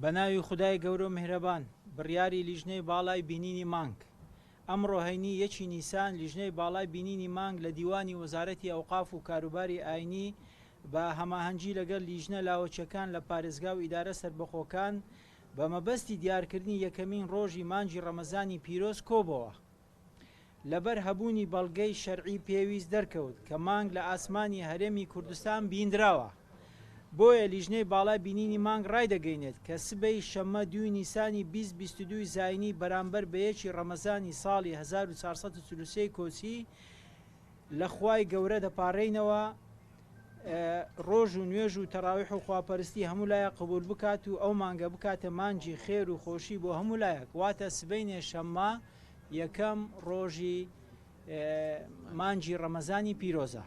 بەناوی خدای گەورە و میهرەبان بڕیاری لیژنەی باڵای بینینی مانگ ئەمڕۆ هەینی 1 نیسان لیژنەی باڵای بینینی مانگ لە دیوانی وەزارەتی ئەوقاف و کاروباری ئاینی بە هەماهەنگی لەگەڵ لیژنە لاوەچەکان لە پارێزگا و ئیدارە سەربەخۆکان بە مەبەستی دیارکردنی یەکەمین ڕۆژی مانگی ڕەمەزانی پیرۆز کۆبەوە لەبەر هەبوونی بەڵگەی شەرعی پێویست دەرکەوت کە مانگ لە ئاسمانی هەرێمی کوردستان بیندراوە. بۆیە لیژنەی باڵای بینینی مانگ ڕایدەگەینێت کە سبەی شەمە 2 نیسانی 2022 زاینی بەرامبەر بە 1 ڕەمەزانی ساڵی 1443 کۆچی لە خوای گەورە دەپاڕێینەوە ڕۆژ و نوێژ و تەراویح و خواپەرستی هەموو لایە قبول بکات و ئەو مانگە بکاتە مانجی خێر و خۆشی بۆ هەموو لایەک واتە سبەینێ شەمە یەکەم ڕۆژی مانجی ڕەمەزانی پیرۆزە.